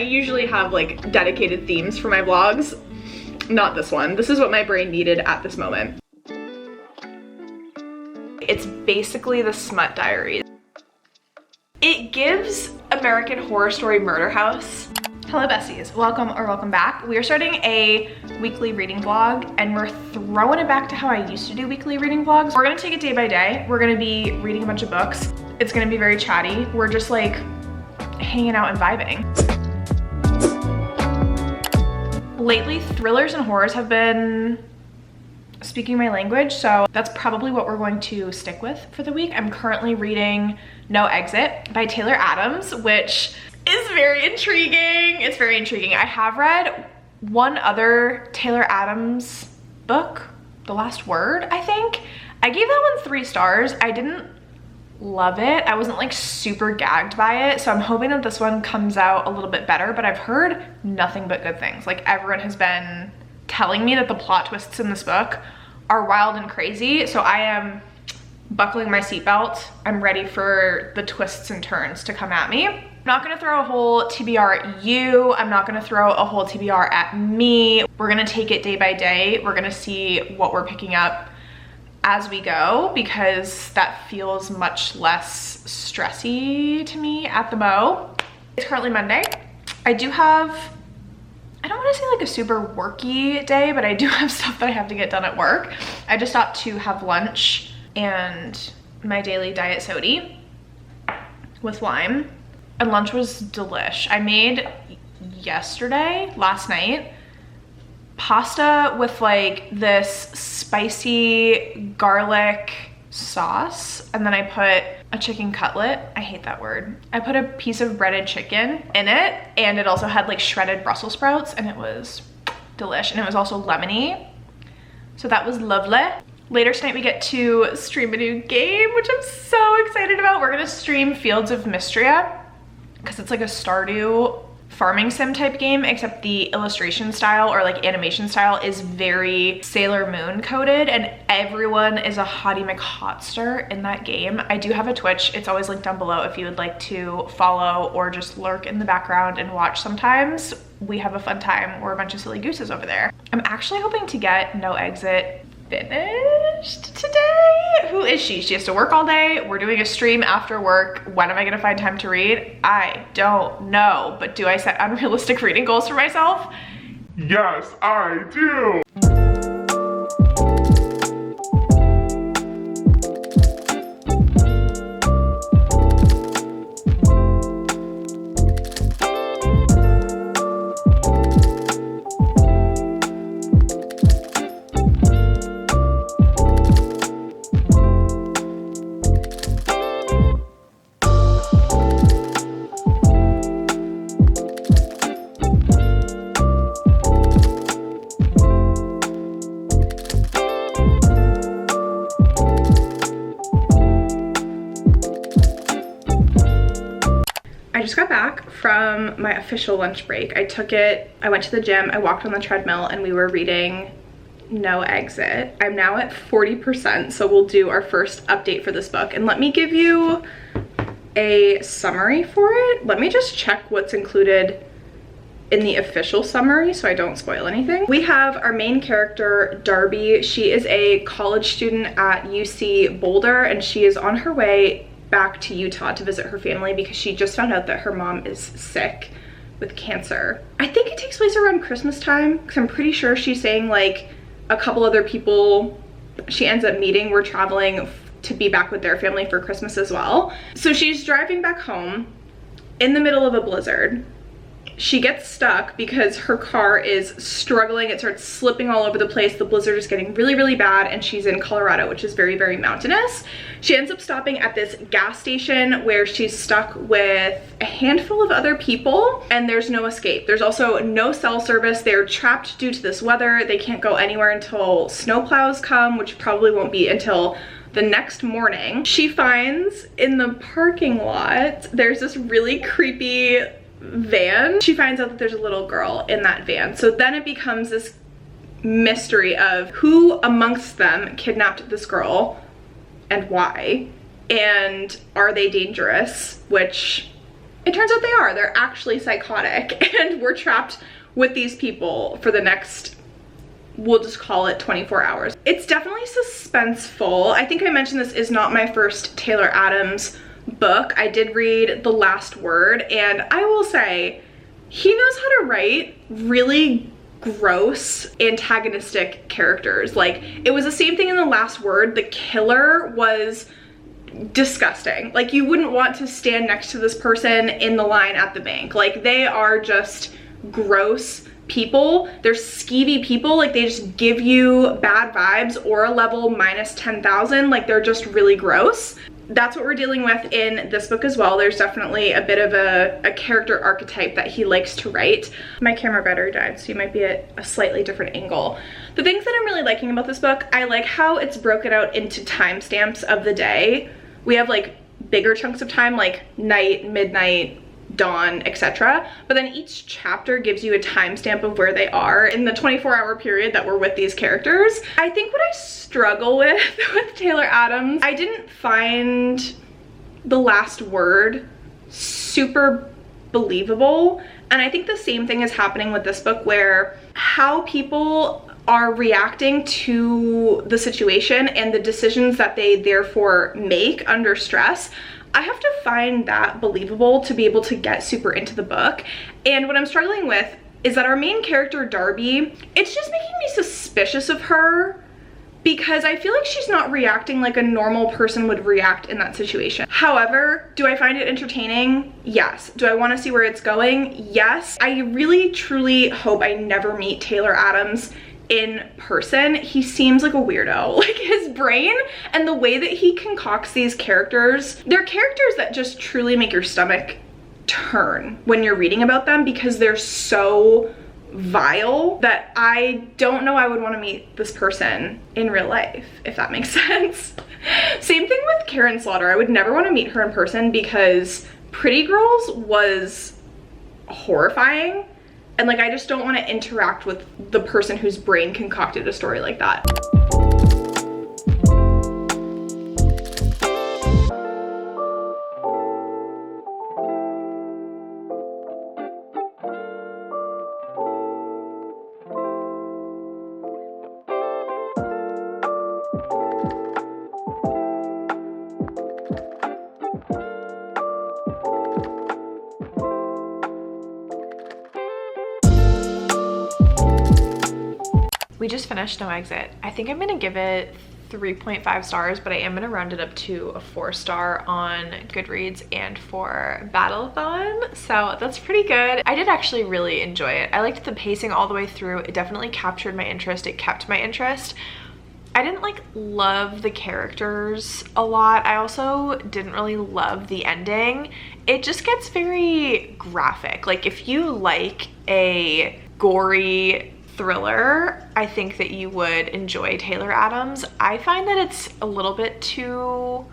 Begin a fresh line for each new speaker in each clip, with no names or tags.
I usually have like dedicated themes for my vlogs. Not this one. This is what my brain needed at this moment. It's basically the Smut Diaries. It gives American Horror Story Murder House. Hello besties, welcome or welcome back. We are starting a weekly reading vlog and we're throwing it back to how I used to do weekly reading vlogs. We're gonna take it day by day. We're gonna be reading a bunch of books. It's gonna be very chatty. We're just like hanging out and vibing. Lately, thrillers and horrors have been speaking my language, so that's probably what we're going to stick with for the week. I'm currently reading No Exit by Taylor Adams, which is very intriguing. It's very intriguing. I have read one other Taylor Adams book, The Last Word, I think. I gave that one 3 stars. I didn't love it. I wasn't like super gagged by it, so I'm hoping that this one comes out a little bit better, but I've heard nothing but good things. Like everyone has been telling me that the plot twists in this book are wild and crazy, so I am buckling my seatbelt. I'm ready for the twists and turns to come at me. I'm not gonna throw a whole TBR at you. I'm not gonna throw a whole TBR at me. We're gonna take it day by day. We're gonna see what we're picking up as we go, because that feels much less stressy to me at the mo. It's currently Monday. I do have, I don't want to say like a super worky day, but I do have stuff that I have to get done at work. I just stopped to have lunch and my daily diet soda with lime, and lunch was delish. I made last night, pasta with like this spicy garlic sauce, and then I put a chicken cutlet. I hate that word. I put a piece of breaded chicken in it, and it also had like shredded Brussels sprouts, and it was delish, and it was also lemony, so that was lovely. Later tonight we get to stream a new game, which I'm so excited about. We're gonna stream Fields of Mystria, because it's like a Stardew farming sim type game, except the illustration style or like animation style is very Sailor Moon coded, and everyone is a hottie McHotster in that game. I do have a Twitch. It's always linked down below if you would like to follow or just lurk in the background and watch sometimes. We have a fun time. We're a bunch of silly gooses over there. I'm actually hoping to get No Exit finished today. Who is she? She has to work all day. We're doing a stream after work. When am I gonna find time to read? I don't know, but do I set unrealistic reading goals for myself?
Yes, I do.
I just got back from my official lunch break. I went to the gym, I walked on the treadmill, and we were reading No Exit. I'm now at 40%, so we'll do our first update for this book. And let me give you a summary for it. Let me just check what's included in the official summary so I don't spoil anything. We have our main character, Darby. She is a college student at UC Boulder, and she is on her way back to Utah to visit her family because she just found out that her mom is sick with cancer. I think it takes place around Christmas time, because I'm pretty sure she's saying like a couple other people she ends up meeting were traveling to be back with their family for Christmas as well. So she's driving back home in the middle of a blizzard. She gets stuck because her car is struggling. It starts slipping all over the place. The blizzard is getting really, really bad, and she's in Colorado, which is very, very mountainous. She ends up stopping at this gas station where she's stuck with a handful of other people, and there's no escape. There's also no cell service. They're trapped due to this weather. They can't go anywhere until snowplows come, which probably won't be until the next morning. She finds in the parking lot, there's this really creepy van. She finds out that there's a little girl in that van. So then it becomes this mystery of who amongst them kidnapped this girl and why, and are they dangerous, which it turns out they are. They're actually psychotic and we're trapped with these people for the next, we'll just call it 24 hours. It's definitely suspenseful. I think I mentioned this is not my first Taylor Adams book. I did read The Last Word, and I will say he knows how to write really gross antagonistic characters. Like, it was the same thing in The Last Word. The killer was disgusting. Like, you wouldn't want to stand next to this person in the line at the bank. Like, they are just gross people. They're skeevy people. Like, they just give you bad vibes, aura level minus 10,000. Like, they're just really gross. That's what we're dealing with in this book as well. There's definitely a bit of a character archetype that he likes to write. My camera battery died, so you might be at a slightly different angle. The things that I'm really liking about this book, I like how it's broken out into timestamps of the day. We have like bigger chunks of time, like night, midnight, dawn, etc. But then each chapter gives you a timestamp of where they are in the 24-hour period that we're with these characters. I think what I struggle with Taylor Adams, I didn't find The Last Word super believable. And I think the same thing is happening with this book, where how people are reacting to the situation and the decisions that they therefore make under stress, I have to find that believable to be able to get super into the book. And what I'm struggling with is that our main character, Darby, it's just making me suspicious of her, because I feel like she's not reacting like a normal person would react in that situation. However, do I find it entertaining? Yes. Do I want to see where it's going? Yes. I really truly hope I never meet Taylor Adams in person. He seems like a weirdo. Like, his brain and the way that he concocts these characters, they're characters that just truly make your stomach turn when you're reading about them, because they're so vile that I don't know I would want to meet this person in real life, if that makes sense. Same thing with Karen Slaughter. I would never want to meet her in person, because Pretty Girls was horrifying. And like, I just don't want to interact with the person whose brain concocted a story like that. We just finished No Exit. I think I'm gonna give it 3.5 stars, but I am gonna round it up to a 4-star on Goodreads and for Battleathon, so that's pretty good. I did actually really enjoy it. I liked the pacing all the way through. It definitely captured my interest. It kept my interest. I didn't like love the characters a lot. I also didn't really love the ending. It just gets very graphic. Like, if you like a gory thriller, I think that you would enjoy Taylor Adams. I find that it's a little bit too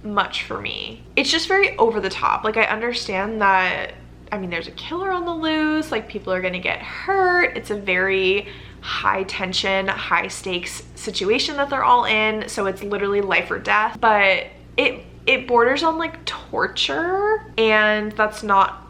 much for me. It's just very over the top. Like, I understand that, I mean, there's a killer on the loose, like, people are gonna get hurt. It's a very high tension, high stakes situation that they're all in, so it's literally life or death. But it borders on like torture, and that's not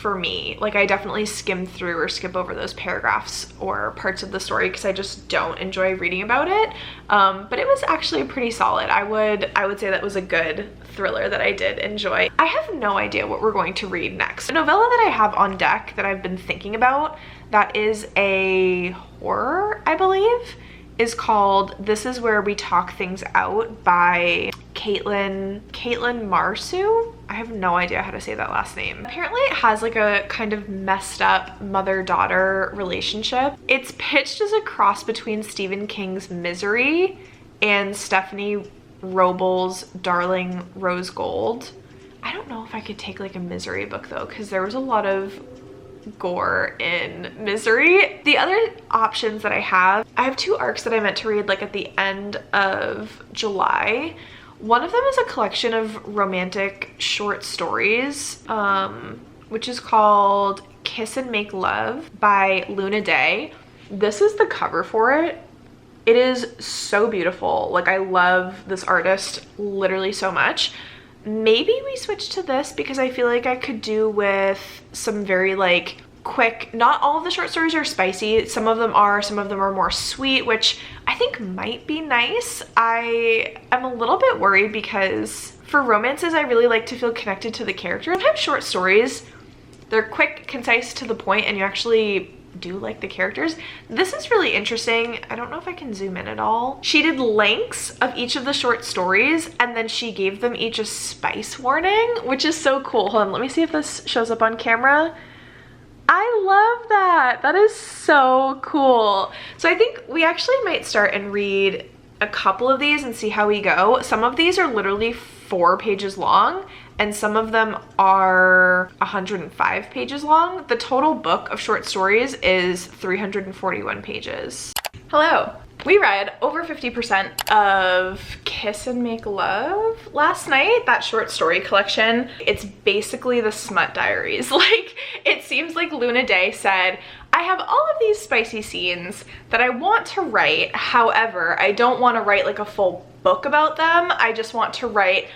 for me. Like, I definitely skim through or skip over those paragraphs or parts of the story because I just don't enjoy reading about it. But it was actually pretty solid. I would say that was a good thriller that I did enjoy. I have no idea what we're going to read next. The novella that I have on deck that I've been thinking about, that is a horror, I believe, is called This Is Where We Talk Things Out by Caitlin Marsu. I have no idea how to say that last name. Apparently it has like a kind of messed up mother-daughter relationship. It's pitched as a cross between Stephen King's Misery and Stephanie Robles' Darling Rose Gold. I don't know if I could take like a Misery book though, because there was a lot of gore in Misery. The other options that I have 2 arcs that I meant to read like at the end of July. One of them is a collection of romantic short stories, which is called Kiss and Make Love by Luna Day. This is the cover for it. It is so beautiful. Like, I love this artist literally so much. maybe we switch to this because I feel like I could do with some very like quick, not all of the short stories are spicy. Some of them are more sweet, which I think might be nice. I am a little bit worried because for romances, I really like to feel connected to the character. Sometimes short stories, they're quick, concise, to the point, and you actually do like the characters. This is really interesting. I don't know if I can zoom in at all. She did lengths of each of the short stories, and then she gave them each a spice warning, which is so cool. Hold on, let me see if this shows up on camera. I love that. That is so cool. So I think we actually might start and read a couple of these and see how we go. Some of these are literally 4 pages long, and some of them are 105 pages long. The total book of short stories is 341 pages. Hello. We read over 50% of Kiss and Make Love last night, that short story collection. It's basically the smut diaries. Like, it seems like Luna Day said, I have all of these spicy scenes that I want to write. However, I don't want to write like a full book about them. I just want to write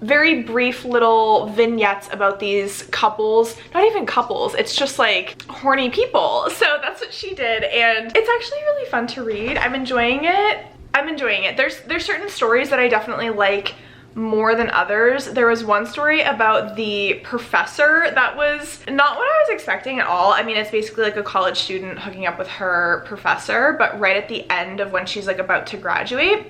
very brief little vignettes about these couples. Not even couples, it's just like horny people. So that's what she did, and it's actually really fun to read. I'm enjoying it. There's certain stories that I definitely like more than others. There was one story about the professor that was not what I was expecting at all. I mean, it's basically like a college student hooking up with her professor, but right at the end of when she's like about to graduate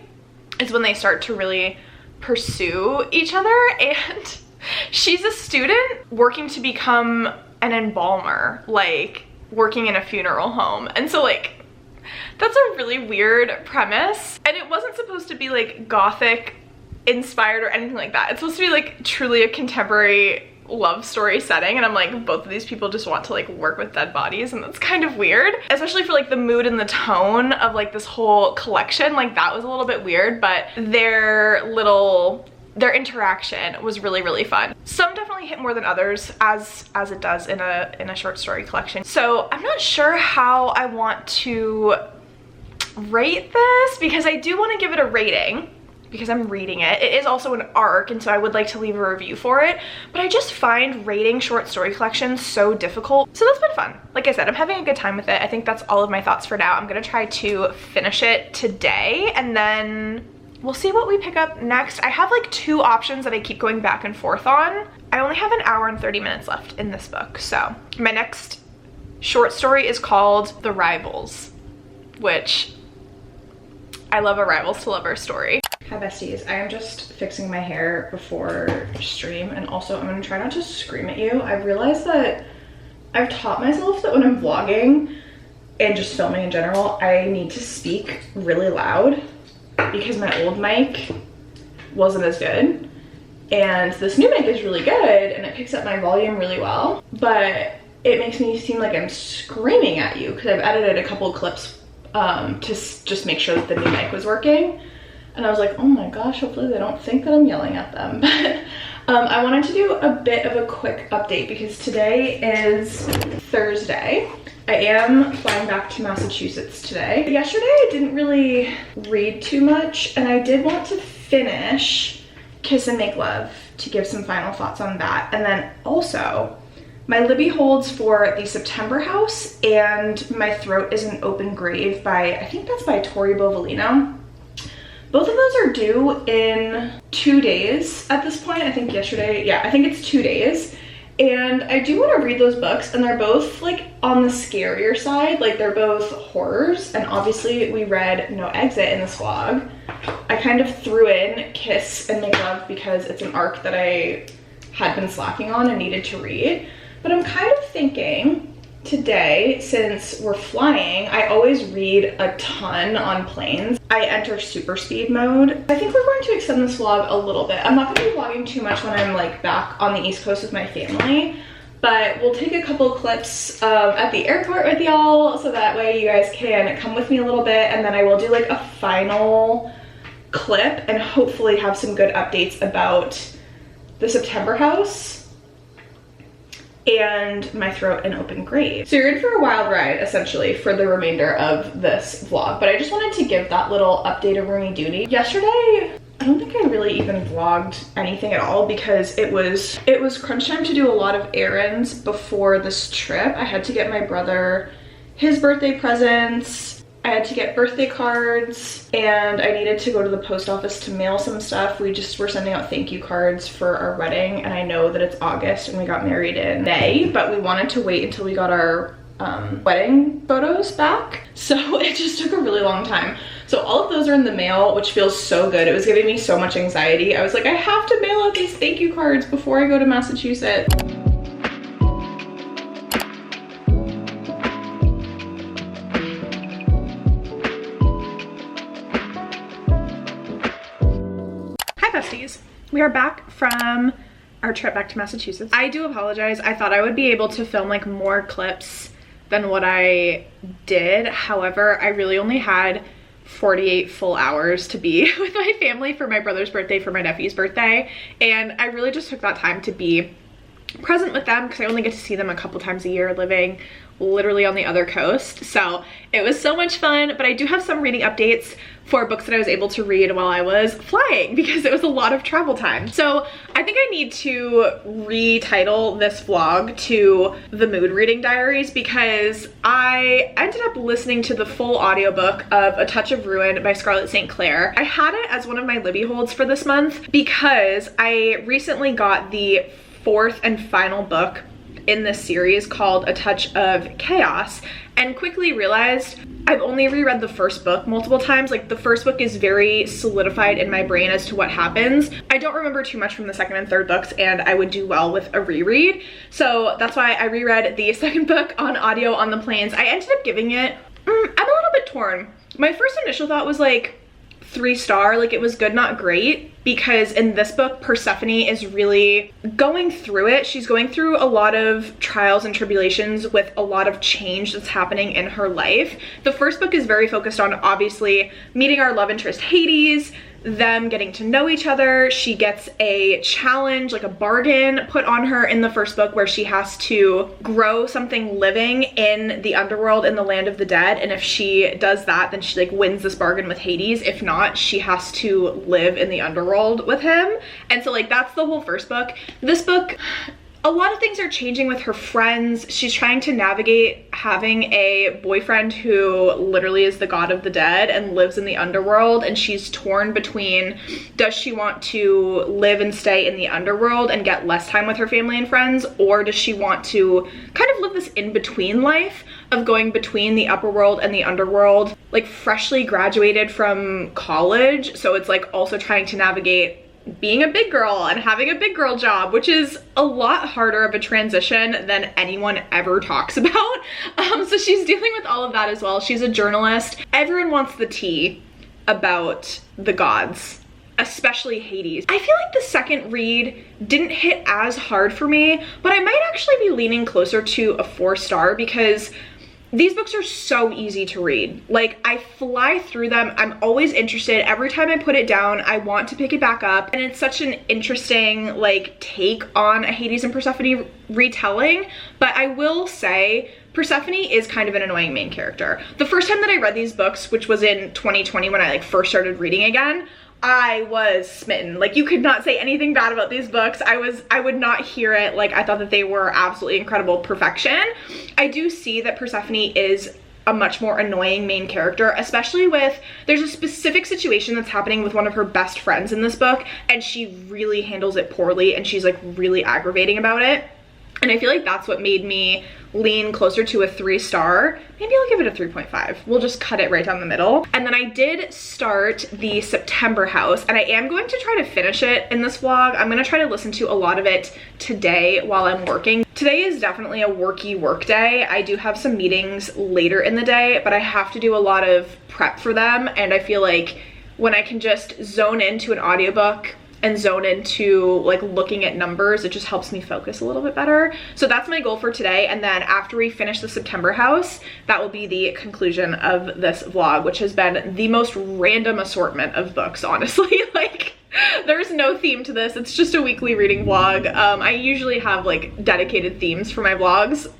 is when they start to really pursue each other, and she's a student working to become an embalmer, like working in a funeral home. And so like that's a really weird premise, and it wasn't supposed to be like gothic inspired or anything like that. It's supposed to be like truly a contemporary love story setting, and I'm like, both of these people just want to like work with dead bodies, and that's kind of weird, especially for like the mood and the tone of like this whole collection. Like that was a little bit weird, but their interaction was really fun. Some definitely hit more than others, as it does in a short story collection. So I'm not sure how I want to rate this, because I do want to give it a rating because I'm reading it. It is also an arc, and so I would like to leave a review for it, but I just find rating short story collections so difficult. So that's been fun. Like I said, I'm having a good time with it. I think that's all of my thoughts for now. I'm gonna try to finish it today, and then we'll see what we pick up next. I have like 2 options that I keep going back and forth on. I only have an hour and 30 minutes left in this book. So my next short story is called The Rivals, which I love a rivals to lovers story. Hi besties, I am just fixing my hair before stream, and also I'm gonna try not to scream at you. I've realized that I've taught myself that when I'm vlogging and just filming in general, I need to speak really loud because my old mic wasn't as good, and this new mic is really good and it picks up my volume really well, but it makes me seem like I'm screaming at you because I've edited a couple clips to just make sure that the new mic was working. And I was like, oh my gosh, hopefully they don't think that I'm yelling at them. But I wanted to do a bit of a quick update because today is Thursday. I am flying back to Massachusetts today. Yesterday I didn't really read too much, and I did want to finish Kiss and Make Love to give some final thoughts on that. And then also, my Libby holds for the September House and My Throat is an Open Grave by, I think that's by toribetween. Both of those are due in 2 days at this point. I think yesterday, yeah, I think it's 2 days. And I do want to read those books, and they're both like on the scarier side. Like they're both horrors, and obviously we read No Exit in this vlog. I kind of threw in Kiss and Make Love because it's an arc that I had been slacking on and needed to read. But I'm kind of thinking today, since we're flying, I always read a ton on planes. I enter super speed mode. I think we're going to extend this vlog a little bit. I'm not going to be vlogging too much when I'm like back on the East Coast with my family, but we'll take a couple clips at the airport with y'all, so that way you guys can come with me a little bit, and then I will do like a final clip and hopefully have some good updates about the September House and My Throat and Open Grave. So you're in for a wild ride, essentially, for the remainder of this vlog, but I just wanted to give that little update of Rooney Dooney. Yesterday, I don't think I really even vlogged anything at all because it was crunch time to do a lot of errands before this trip. I had to get my brother his birthday presents, I had to get birthday cards, and I needed to go to the post office to mail some stuff. We just were sending out thank you cards for our wedding, and I know that it's August and we got married in May, but we wanted to wait until we got our wedding photos back, so it just took a really long time. So all of those are in the mail, which feels so good. It was giving me so much anxiety. I was like, I have to mail out these thank you cards before I go to Massachusetts. Besties, we are back from our trip back to Massachusetts. I do apologize. I thought I would be able to film like more clips than what I did. However, I really only had 48 full hours to be with my family for my brother's birthday, for my nephew's birthday, and I really just took that time to be present with them because I only get to see them a couple times a year, living literally on the other coast. So it was so much fun, but I do have some reading updates for books that I was able to read while I was flying because it was a lot of travel time. So I think I need to retitle this vlog to the Mood Reading Diaries because I ended up listening to the full audiobook of A Touch of Ruin by Scarlett St. Clair. I had it as one of my Libby holds for this month because I recently got the fourth and final book in this series called A Touch of Chaos, and quickly realized I've only reread the first book multiple times. Like, the first book is very solidified in my brain as to what happens. I don't remember too much from the second and third books, and I would do well with a reread. So that's why I reread the second book on audio on the planes. I ended up giving it, I'm a little bit torn. My first initial thought was like 3-star, like it was good, not great, because in this book, Persephone is really going through it. She's going through a lot of trials and tribulations with a lot of change that's happening in her life. The first book is very focused on obviously meeting our love interest Hades, them getting to know each other. She gets a challenge, like a bargain put on her in the first book where she has to grow something living in the underworld in the land of the dead, and if she does that, then she like wins this bargain with Hades. If not, she has to live in the underworld with him. And so like that's the whole first book. This book, a lot of things are changing with her friends. She's trying to navigate having a boyfriend who literally is the god of the dead and lives in the underworld, and she's torn between, does she want to live and stay in the underworld and get less time with her family and friends, or does she want to kind of live this in-between life of going between the upper world and the underworld, like freshly graduated from college, so it's like also trying to navigate being a big girl and having a big girl job, which is a lot harder of a transition than anyone ever talks about. So she's dealing with all of that as well. She's a journalist. Everyone wants the tea about the gods, especially Hades. I feel like the second read didn't hit as hard for me, but I might actually be leaning closer to a 4-star because these books are so easy to read. Like, I fly through them. I'm always interested. Every time I put it down, I want to pick it back up. And it's such an interesting, like, take on a Hades and Persephone retelling. But I will say, Persephone is kind of an annoying main character. The first time that I read these books, which was in 2020 when I, like, first started reading again, I was smitten. Like, you could not say anything bad about these books. I would not hear it. Like, I thought that they were absolutely incredible perfection. I do see that Persephone is a much more annoying main character, especially with, there's a specific situation that's happening with one of her best friends in this book, and she really handles it poorly, and she's like really aggravating about it. And I feel like that's what made me lean closer to a 3-star. Maybe I'll give it a 3.5. We'll just cut it right down the middle. And then I did start the September House, and I am going to try to finish it in this vlog. I'm gonna try to listen to a lot of it today while I'm working. Today is definitely a worky work day. I do have some meetings later in the day, but I have to do a lot of prep for them, and I feel like when I can just zone into an audiobook and zone into like looking at numbers, it just helps me focus a little bit better. So that's my goal for today, and then after we finish the September House, that will be the conclusion of this vlog, which has been the most random assortment of books, honestly. Like, there's no theme to this. It's just a weekly reading vlog. I usually have like dedicated themes for my vlogs.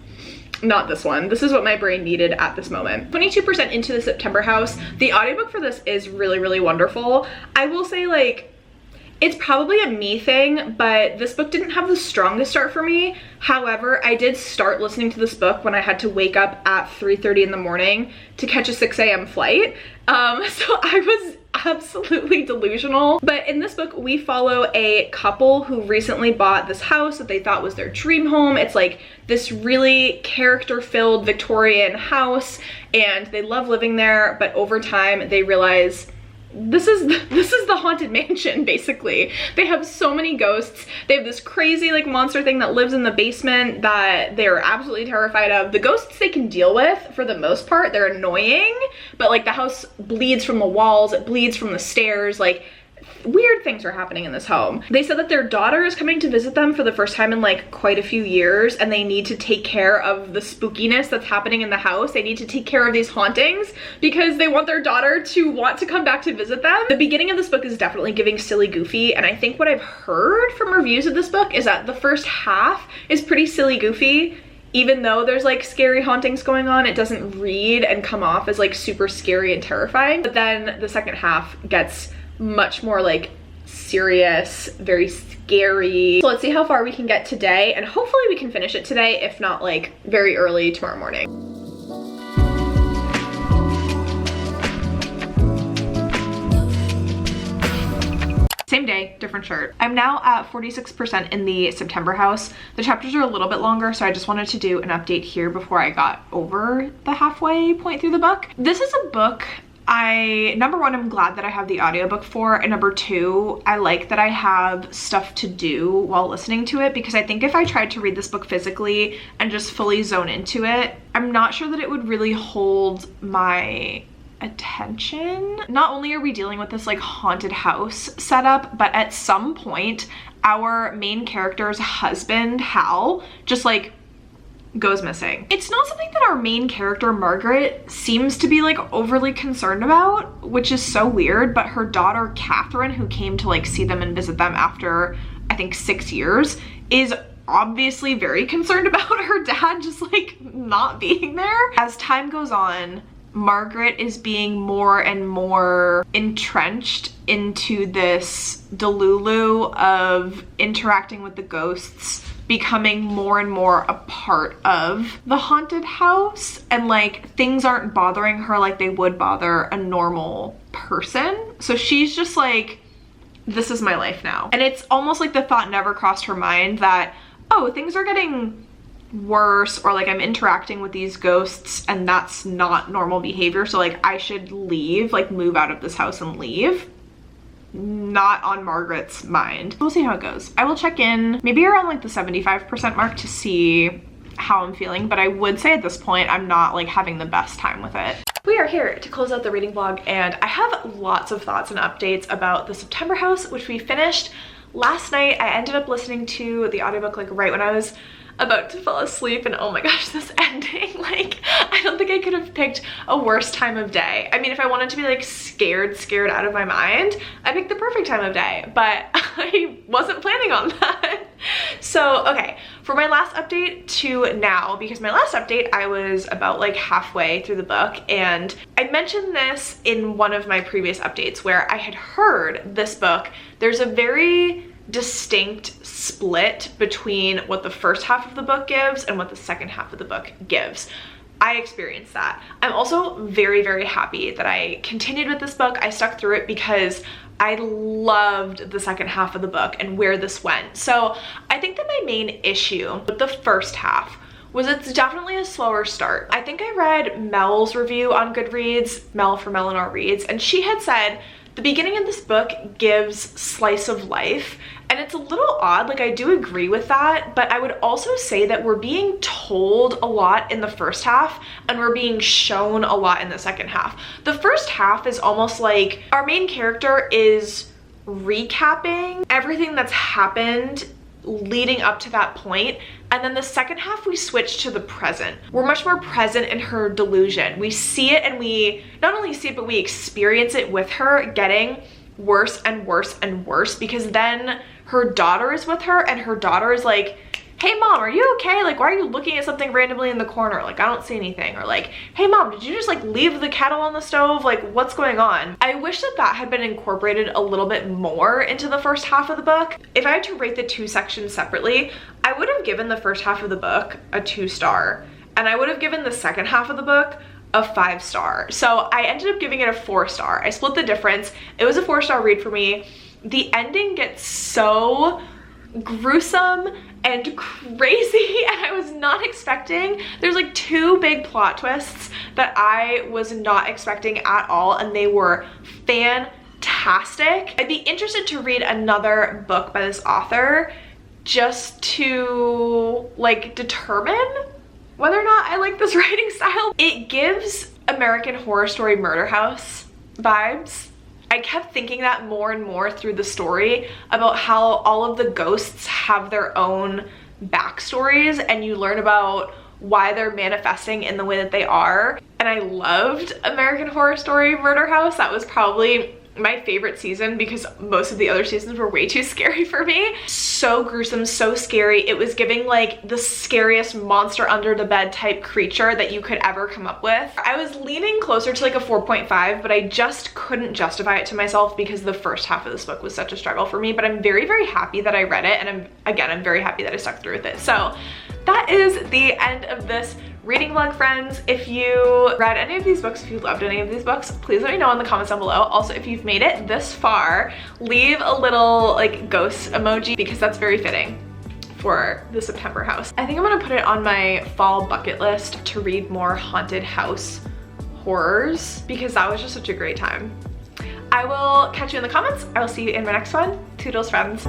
Not this one. This is what my brain needed at this moment. 22% into the September House. The audiobook for this is really, really wonderful. I will say, like, It's probably a me thing, but this book didn't have the strongest start for me. However, I did start listening to this book when I had to wake up at 3:30 in the morning to catch a 6 a.m. flight. So I was absolutely delusional. But in this book, we follow a couple who recently bought this house that they thought was their dream home. It's like this really character-filled Victorian house, and they love living there, but over time they realize this is the haunted mansion, basically. They have so many ghosts. They have this crazy like monster thing that lives in the basement that they're absolutely terrified of. The ghosts they can deal with for the most part. They're annoying, but like the house bleeds from the walls, it bleeds from the stairs, like weird things are happening in this home. They said that their daughter is coming to visit them for the first time in like quite a few years, and they need to take care of the spookiness that's happening in the house. They need to take care of these hauntings because they want their daughter to want to come back to visit them. The beginning of this book is definitely giving silly goofy, and I think what I've heard from reviews of this book is that the first half is pretty silly goofy. Even though there's like scary hauntings going on, it doesn't read and come off as like super scary and terrifying. But then the second half gets much more like serious, very scary. So let's see how far we can get today, and hopefully we can finish it today, if not like very early tomorrow morning. Same day, different shirt. I'm now at 46% in the September house. The chapters are a little bit longer, so I just wanted to do an update here before I got over the halfway point through the book. This is a book number one, I'm glad that I have the audiobook for, and number two, I like that I have stuff to do while listening to it, because I think if I tried to read this book physically and just fully zone into it, I'm not sure that it would really hold my attention. Not only are we dealing with this like haunted house setup, but at some point our main character's husband, Hal, just like goes missing. It's not something that our main character, Margaret, seems to be like overly concerned about, which is so weird, but her daughter, Catherine, who came to like see them and visit them after, I think, 6 years, is obviously very concerned about her dad just like not being there. As time goes on, Margaret is being more and more entrenched into this delulu of interacting with the ghosts, becoming more and more a part of the haunted house, and like things aren't bothering her like they would bother a normal person. So she's just like, this is my life now. And it's almost like the thought never crossed her mind that, oh, things are getting worse, or like I'm interacting with these ghosts and that's not normal behavior, so like I should leave, like move out of this house and leave. Not on Margaret's mind. We'll see how it goes. I will check in maybe around like the 75% mark to see how I'm feeling, but I would say at this point I'm not like having the best time with it. We are here to close out the reading vlog, and I have lots of thoughts and updates about the September house, which we finished last night. I ended up listening to the audiobook like right when I was about to fall asleep, and oh my gosh, this ending, like I don't think I could have picked a worse time of day. I mean, if I wanted to be like scared out of my mind, I picked the perfect time of day, but I wasn't planning on that. So okay, for my last update to now, because my last update I was about like halfway through the book, and I mentioned this in one of my previous updates where I had heard this book, there's a very distinct split between what the first half of the book gives and what the second half of the book gives. I experienced that. I'm also very, very happy that I continued with this book. I stuck through it because I loved the second half of the book and where this went. So I think that my main issue with the first half was it's definitely a slower start. I think I read Mel's review on Goodreads, Mel from Eleanor Reads, and she had said the beginning of this book gives slice of life, and it's a little odd. Like, I do agree with that, but I would also say that we're being told a lot in the first half and we're being shown a lot in the second half. The first half is almost like our main character is recapping everything that's happened leading up to that point, and then the second half we switch to the present. We're much more present in her delusion. We see it, and we not only see it, but we experience it with her getting worse and worse and worse, because then her daughter is with her and her daughter is like, hey mom, are you okay? Like, why are you looking at something randomly in the corner? Like, I don't see anything. Or like, hey mom, did you just like leave the kettle on the stove? Like, what's going on? I wish that that had been incorporated a little bit more into the first half of the book. If I had to rate the two sections separately, I would have given the first half of the book a 2-star, and I would have given the second half of the book a 5-star. So I ended up giving it a 4-star. I split the difference. It was a 4-star read for me. The ending gets so gruesome and crazy, and I was not expecting. There's like 2 big plot twists that I was not expecting at all, and they were fantastic. I'd be interested to read another book by this author just to like determine whether or not I like this writing style. It gives American Horror Story Murder House vibes. I kept thinking that more and more through the story about how all of the ghosts have their own backstories, and you learn about why they're manifesting in the way that they are. And I loved American Horror Story Murder House. That was probably my favorite season because most of the other seasons were way too scary for me. So gruesome, so scary. It was giving like the scariest monster under the bed type creature that you could ever come up with. I was leaning closer to like a 4.5, but I just couldn't justify it to myself because the first half of this book was such a struggle for me. But I'm very, very happy that I read it, and I'm very happy that I stuck through with it. So that is the end of this reading vlog, friends. If you read any of these books, if you loved any of these books, please let me know in the comments down below. Also, if you've made it this far, leave a little like ghost emoji because that's very fitting for the September house. I think I'm gonna put it on my fall bucket list to read more haunted house horrors because that was just such a great time. I will catch you in the comments. I will see you in my next one. Toodles, friends.